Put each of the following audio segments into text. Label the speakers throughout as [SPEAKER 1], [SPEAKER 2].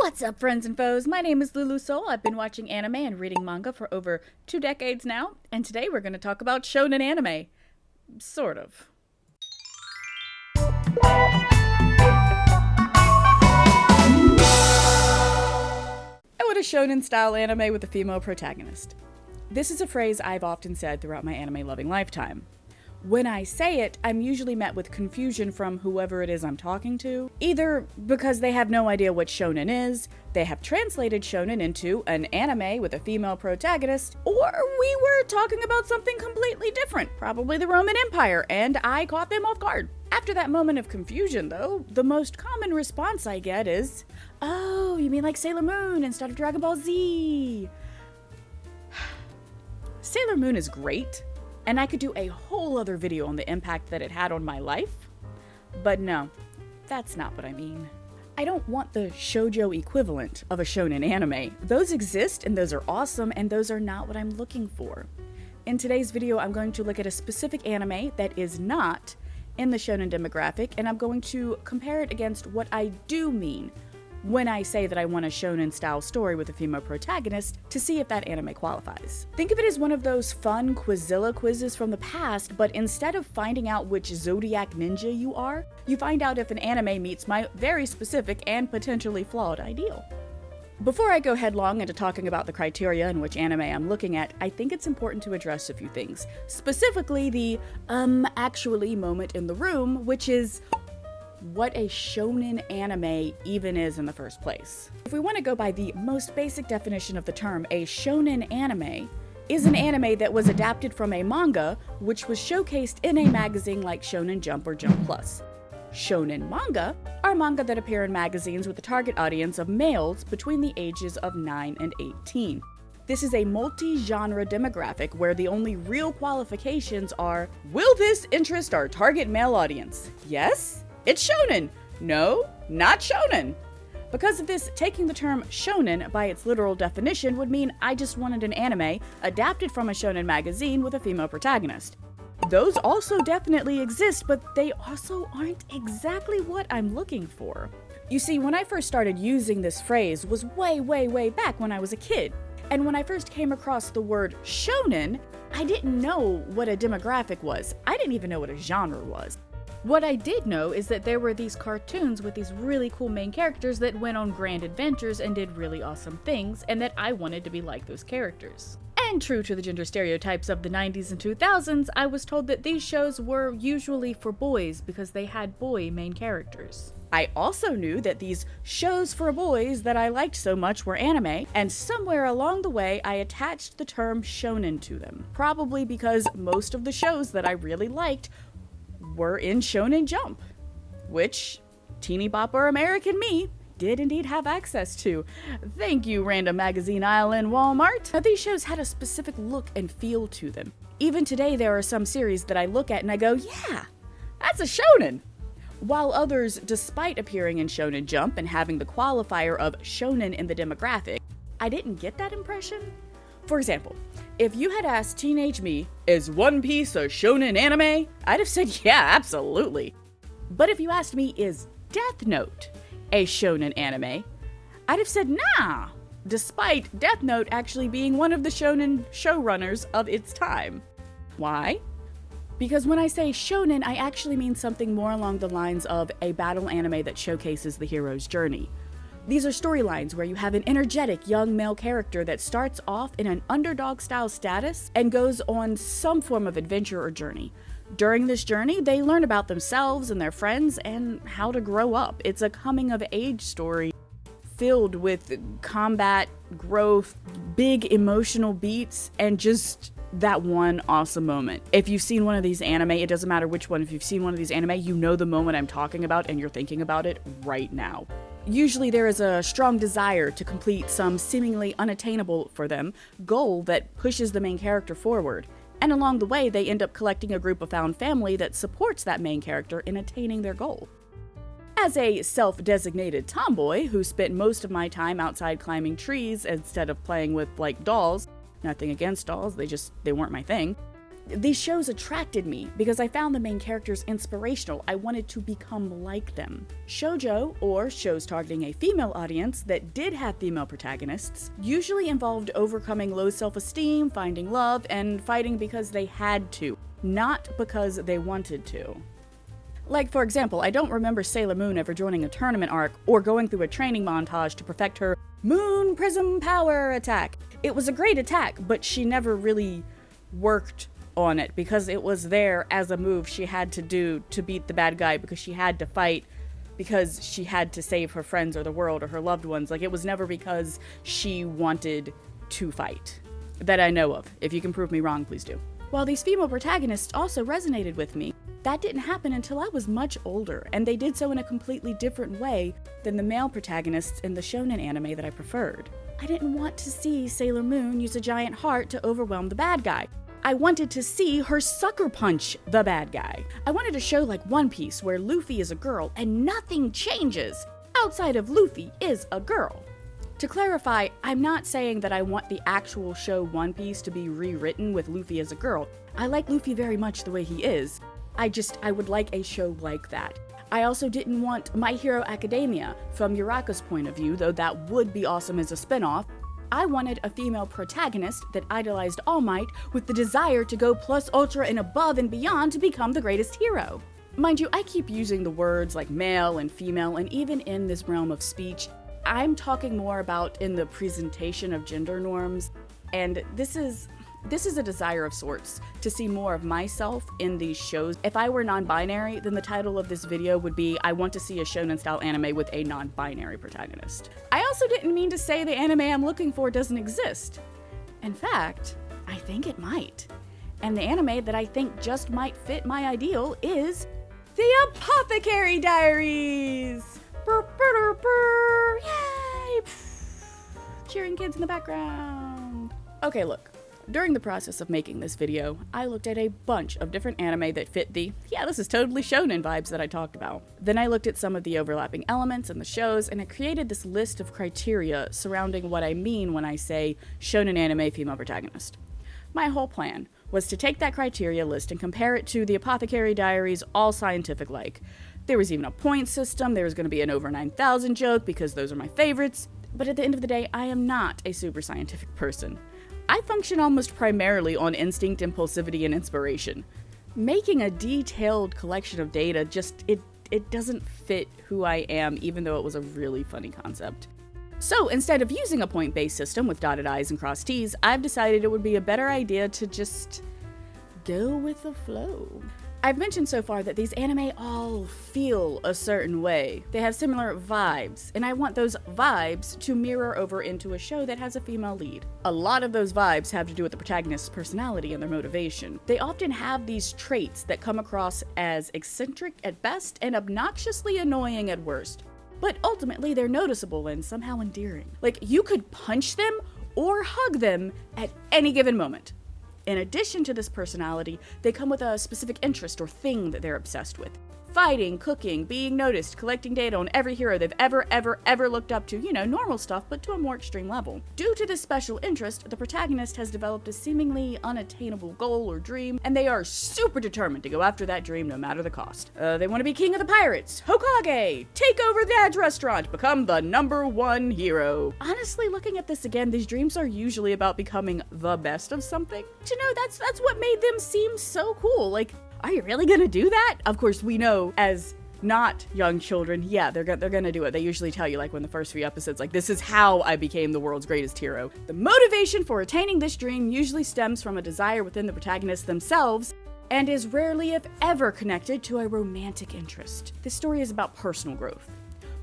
[SPEAKER 1] What's up, friends and foes? My name is LuuluSoul. I've been watching anime and reading manga for over 2 decades now, and today we're going to talk about Shonen Anime. Sort of. I want a shonen-style anime with a female protagonist. This is a phrase I've often said throughout my anime-loving lifetime. When I say it, I'm usually met with confusion from whoever it is I'm talking to, either because they have no idea what shonen is, they have translated shonen into an anime with a female protagonist, or we were talking about something completely different, probably the Roman Empire, and I caught them off guard. After that moment of confusion, though, the most common response I get is, "Oh, you mean like Sailor Moon instead of Dragon Ball Z?" Sailor Moon is great, and I could do a whole other video on the impact that it had on my life. But no, that's not what I mean. I don't want the shoujo equivalent of a shonen anime. Those exist and those are awesome, and those are not what I'm looking for. In today's video, I'm going to look at a specific anime that is not in the shonen demographic, and I'm going to compare it against what I do mean when I say that I want a shonen-style story with a female protagonist to see if that anime qualifies. Think of it as one of those fun Quizilla quizzes from the past, but instead of finding out which zodiac ninja you are, you find out if an anime meets my very specific and potentially flawed ideal. Before I go headlong into talking about the criteria in which anime I'm looking at, I think it's important to address a few things. Specifically the, actually moment in the room, which is what a shonen anime even is in the first place. If we want to go by the most basic definition of the term, a shonen anime is an anime that was adapted from a manga which was showcased in a magazine like Shonen Jump or Jump Plus. Shonen manga are manga that appear in magazines with a target audience of males between the ages of 9 and 18. This is a multi-genre demographic where the only real qualifications are, will this interest our target male audience? Yes? It's shonen. No, not shonen. Because of this, taking the term shonen by its literal definition would mean I just wanted an anime adapted from a shonen magazine with a female protagonist. Those also definitely exist, but they also aren't exactly what I'm looking for. You see, when I first started using this phrase was way back when I was a kid. And when I first came across the word shonen, I didn't know what a demographic was. I didn't even know what a genre was. What I did know is that there were these cartoons with these really cool main characters that went on grand adventures and did really awesome things, and that I wanted to be like those characters. And true to the gender stereotypes of the 90s and 2000s, I was told that these shows were usually for boys because they had boy main characters. I also knew that these shows for boys that I liked so much were anime, and somewhere along the way I attached the term shonen to them. Probably because most of the shows that I really liked were in Shonen Jump, which teeny bopper American me did indeed have access to. Thank you, random magazine aisle in Walmart. Now, these shows had a specific look and feel to them. Even today, there are some series that I look at and I go, yeah, that's a shonen. While others, despite appearing in Shonen Jump and having the qualifier of shonen in the demographic, I didn't get that impression. For example, if you had asked teenage me, is One Piece a shonen anime? I'd have said, yeah, absolutely. But if you asked me, is Death Note a shonen anime? I'd have said, nah, despite Death Note actually being one of the shonen showrunners of its time. Why? Because when I say shonen, I actually mean something more along the lines of a battle anime that showcases the hero's journey. These are storylines where you have an energetic young male character that starts off in an underdog-style status and goes on some form of adventure or journey. During this journey, they learn about themselves and their friends and how to grow up. It's a coming-of-age story filled with combat, growth, big emotional beats, and just that one awesome moment. If you've seen one of these anime, it doesn't matter which one, if you've seen one of these anime, you know the moment I'm talking about and you're thinking about it right now. Usually there is a strong desire to complete some seemingly unattainable for them goal that pushes the main character forward, and along the way they end up collecting a group of found family that supports that main character in attaining their goal. As a self-designated tomboy who spent most of my time outside climbing trees instead of playing with, like, dolls, nothing against dolls, they weren't my thing, These shows attracted me because I found the main characters inspirational. I wanted to become like them. Shoujo, or shows targeting a female audience that did have female protagonists, usually involved overcoming low self-esteem, finding love, and fighting because they had to, not because they wanted to. Like, for example, I don't remember Sailor Moon ever joining a tournament arc or going through a training montage to perfect her Moon Prism Power attack. It was a great attack, but she never really worked on it because it was there as a move she had to do to beat the bad guy, because she had to fight, because she had to save her friends or the world or her loved ones. Like, it was never because she wanted to fight, that I know of. If you can prove me wrong, please do. While these female protagonists also resonated with me, that didn't happen until I was much older, and they did so in a completely different way than the male protagonists in the shonen anime that I preferred. I didn't want to see Sailor Moon use a giant heart to overwhelm the bad guy. I wanted to see her sucker punch the bad guy. I wanted a show like One Piece where Luffy is a girl and nothing changes outside of Luffy is a girl. To clarify, I'm not saying that I want the actual show One Piece to be rewritten with Luffy as a girl. I like Luffy very much the way he is. I would like a show like that. I also didn't want My Hero Academia from Yuraka's point of view, though that would be awesome as a spinoff. I wanted a female protagonist that idolized All Might with the desire to go plus ultra and above and beyond to become the greatest hero. Mind you, I keep using the words like male and female, and even in this realm of speech, I'm talking more about in the presentation of gender norms, and this is a desire of sorts, to see more of myself in these shows. If I were non-binary, then the title of this video would be, I want to see a shonen-style anime with a non-binary protagonist. I also didn't mean to say the anime I'm looking for doesn't exist. In fact, I think it might. And the anime that I think just might fit my ideal is the Apothecary Diaries! Brr, brr, brr, brr. Yay! Cheering kids in the background. Okay, look. During the process of making this video, I looked at a bunch of different anime that fit the, yeah, this is totally shonen vibes that I talked about. Then I looked at some of the overlapping elements in the shows, and I created this list of criteria surrounding what I mean when I say shonen anime female protagonist. My whole plan was to take that criteria list and compare it to the Apothecary Diaries, all scientific-like. There was even a point system, there was going to be an over 9,000 joke because those are my favorites, but at the end of the day, I am not a super scientific person. I function almost primarily on instinct, impulsivity, and inspiration. Making a detailed collection of data it doesn't fit who I am, even though it was a really funny concept. So instead of using a point-based system with dotted I's and crossed T's, I've decided it would be a better idea to just go with the flow. I've mentioned so far that these anime all feel a certain way. They have similar vibes, and I want those vibes to mirror over into a show that has a female lead. A lot of those vibes have to do with the protagonist's personality and their motivation. They often have these traits that come across as eccentric at best and obnoxiously annoying at worst. But ultimately, they're noticeable and somehow endearing. Like, you could punch them or hug them at any given moment. In addition to this personality, they come with a specific interest or thing that they're obsessed with. Fighting, cooking, being noticed, collecting data on every hero they've ever looked up to, normal stuff, but to a more extreme level. Due to this special interest, the protagonist has developed a seemingly unattainable goal or dream, and they are super determined to go after that dream no matter the cost. They want to be king of the pirates, Hokage, take over the dad's restaurant, become the #1 hero. Honestly, looking at this again, these dreams are usually about becoming the best of something. That's what made them seem so cool. Like, are you really gonna do that? Of course, we know as not young children, yeah, they're gonna do it. They usually tell you, like, when the first few episodes, like, this is how I became the world's greatest hero. The motivation for attaining this dream usually stems from a desire within the protagonists themselves and is rarely, if ever, connected to a romantic interest. This story is about personal growth.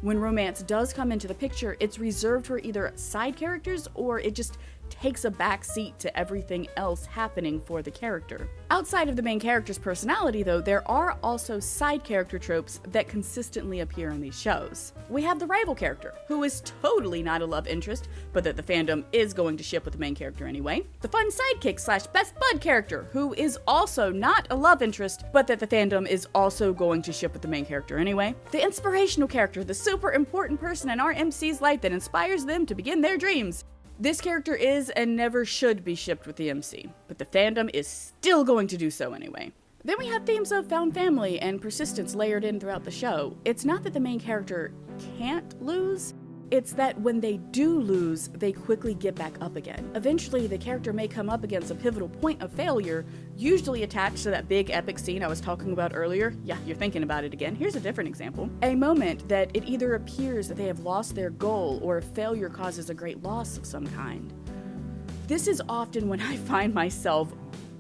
[SPEAKER 1] When romance does come into the picture, it's reserved for either side characters or it just takes a back seat to everything else happening for the character. Outside of the main character's personality, though, there are also side character tropes that consistently appear in these shows. We have the rival character, who is totally not a love interest, but that the fandom is going to ship with the main character anyway. The fun sidekick / best bud character, who is also not a love interest, but that the fandom is also going to ship with the main character anyway. The inspirational character, the super important person in our MC's life that inspires them to begin their dreams. This character is and never should be shipped with the MC, but the fandom is still going to do so anyway. Then we have themes of found family and persistence layered in throughout the show. It's not that the main character can't lose, it's that when they do lose, they quickly get back up again. Eventually, the character may come up against a pivotal point of failure, usually attached to that big epic scene I was talking about earlier. Yeah, you're thinking about it again. Here's a different example. A moment that it either appears that they have lost their goal or a failure causes a great loss of some kind. This is often when I find myself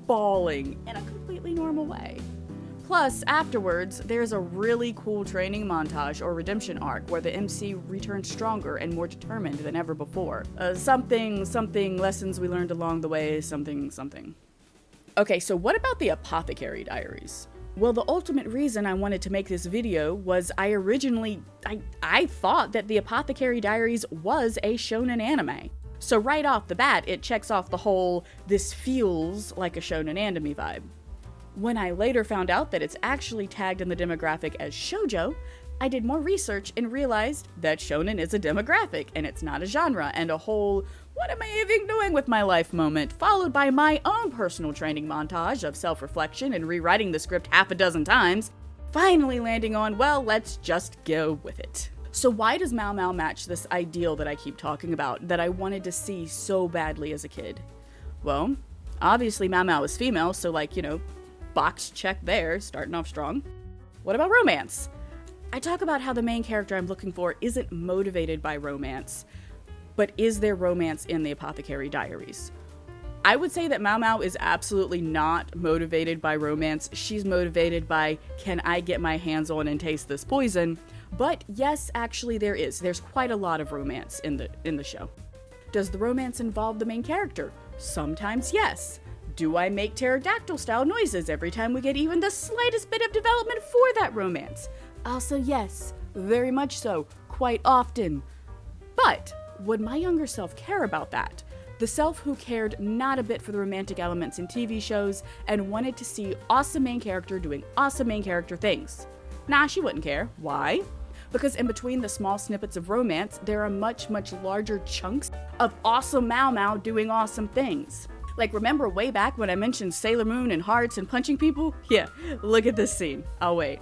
[SPEAKER 1] bawling in a completely normal way. Plus, afterwards, there's a really cool training montage or redemption arc where the MC returns stronger and more determined than ever before. Something, lessons we learned along the way, something. Okay, so what about the Apothecary Diaries? Well, the ultimate reason I wanted to make this video was I thought that the Apothecary Diaries was a shonen anime. So right off the bat, it checks off the whole, this feels like a shonen anime vibe. When I later found out that it's actually tagged in the demographic as shoujo, I did more research and realized that shonen is a demographic and it's not a genre, and a whole, what am I even doing with my life moment, followed by my own personal training montage of self-reflection and rewriting the script half a dozen times, finally landing on, well, let's just go with it. So why does Mao Mao match this ideal that I keep talking about, that I wanted to see so badly as a kid? Well, obviously Mao Mao is female, so box check there, starting off strong. What about romance? I talk about how the main character I'm looking for isn't motivated by romance, but is there romance in the Apothecary Diaries? I would say that Mao Mao is absolutely not motivated by romance. She's motivated by, can I get my hands on and taste this poison? But yes, actually there is. There's quite a lot of romance in the show. Does the romance involve the main character? Sometimes yes. Do I make pterodactyl-style noises every time we get even the slightest bit of development for that romance? Also yes, very much so, quite often. But would my younger self care about that? The self who cared not a bit for the romantic elements in TV shows and wanted to see awesome main character doing awesome main character things. Nah, she wouldn't care. Why? Because in between the small snippets of romance, there are much, much larger chunks of awesome Mao Mao doing awesome things. Like, remember way back when I mentioned Sailor Moon and hearts and punching people? Yeah, look at this scene. I'll wait.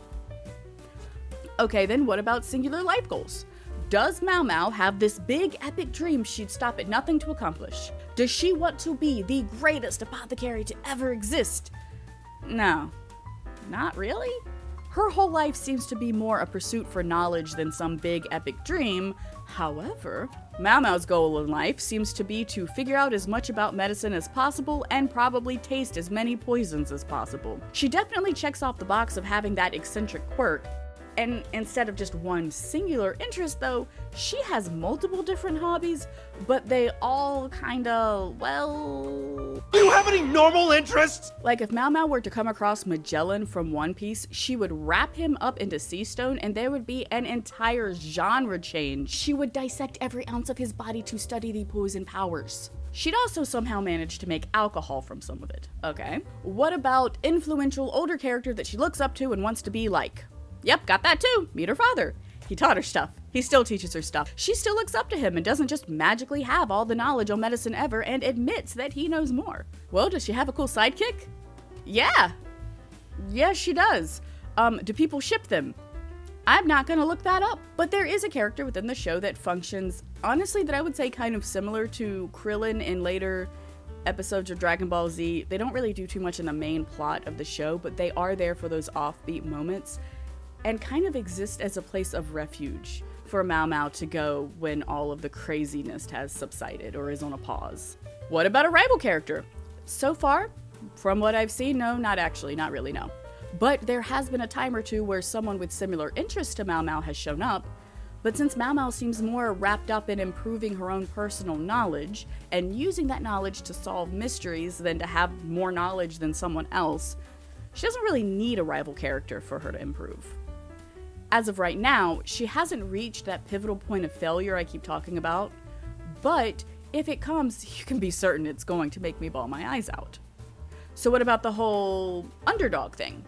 [SPEAKER 1] Okay, then what about singular life goals? Does Mao Mao have this big epic dream she'd stop at nothing to accomplish? Does she want to be the greatest apothecary to ever exist? No, not really. Her whole life seems to be more a pursuit for knowledge than some big epic dream. However, Mao Mao's goal in life seems to be to figure out as much about medicine as possible and probably taste as many poisons as possible. She definitely checks off the box of having that eccentric quirk. And instead of just one singular interest though, she has multiple different hobbies, but they all kinda, well...
[SPEAKER 2] Do you have any normal interests?
[SPEAKER 1] Like if Mao Mao were to come across Magellan from One Piece, she would wrap him up into sea stone and there would be an entire genre change. She would dissect every ounce of his body to study the poison powers. She'd also somehow manage to make alcohol from some of it. Okay. What about influential older character that she looks up to and wants to be like? Yep, got that too. Meet her father. He taught her stuff. He still teaches her stuff. She still looks up to him and doesn't just magically have all the knowledge on medicine ever and admits that he knows more. Well, does she have a cool sidekick? Yeah. Yes, she does. Do people ship them? I'm not gonna look that up. But there is a character within the show that functions, honestly, that I would say kind of similar to Krillin in later episodes of Dragon Ball Z. They don't really do too much in the main plot of the show, but they are there for those offbeat moments and kind of exist as a place of refuge for Mao Mao to go when all of the craziness has subsided or is on a pause. What about a rival character? So far, from what I've seen, no, not really, no. But there has been a time or two where someone with similar interests to Mao Mao has shown up, but since Mao Mao seems more wrapped up in improving her own personal knowledge and using that knowledge to solve mysteries than to have more knowledge than someone else, she doesn't really need a rival character for her to improve. As of right now, she hasn't reached that pivotal point of failure I keep talking about, but if it comes, you can be certain it's going to make me bawl my eyes out. So what about the whole underdog thing?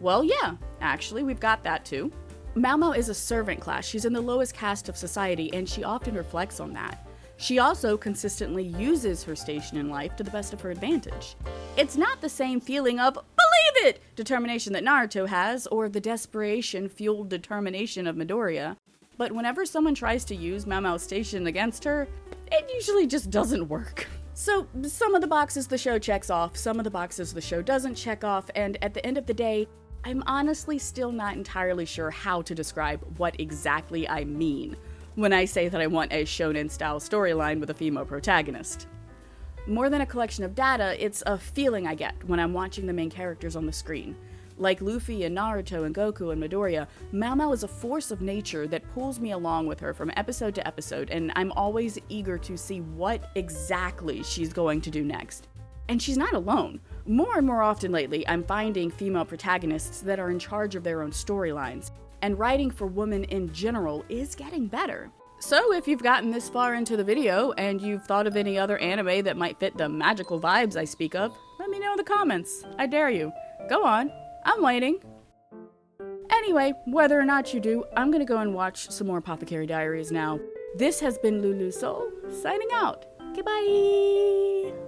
[SPEAKER 1] Well, yeah, actually, we've got that too. Mao Mao is a servant class. She's in the lowest caste of society, and she often reflects on that. She also consistently uses her station in life to the best of her advantage. It's not the same feeling of believe it determination that Naruto has, or the desperation-fueled determination of Midoriya, but whenever someone tries to use Mao Mao's station against her, it usually just doesn't work. So some of the boxes the show checks off, some of the boxes the show doesn't check off, and at the end of the day, I'm honestly still not entirely sure how to describe what exactly I mean when I say that I want a shonen-style storyline with a female protagonist. More than a collection of data, it's a feeling I get when I'm watching the main characters on the screen. Like Luffy and Naruto and Goku and Midoriya, Mao Mao is a force of nature that pulls me along with her from episode to episode, and I'm always eager to see what exactly she's going to do next. And she's not alone. More and more often lately, I'm finding female protagonists that are in charge of their own storylines, and writing for women in general is getting better. So if you've gotten this far into the video and you've thought of any other anime that might fit the magical vibes I speak of, let me know in the comments. I dare you. Go on. I'm waiting. Anyway, whether or not you do, I'm gonna go and watch some more Apothecary Diaries now. This has been LuuluSoul, signing out. Goodbye!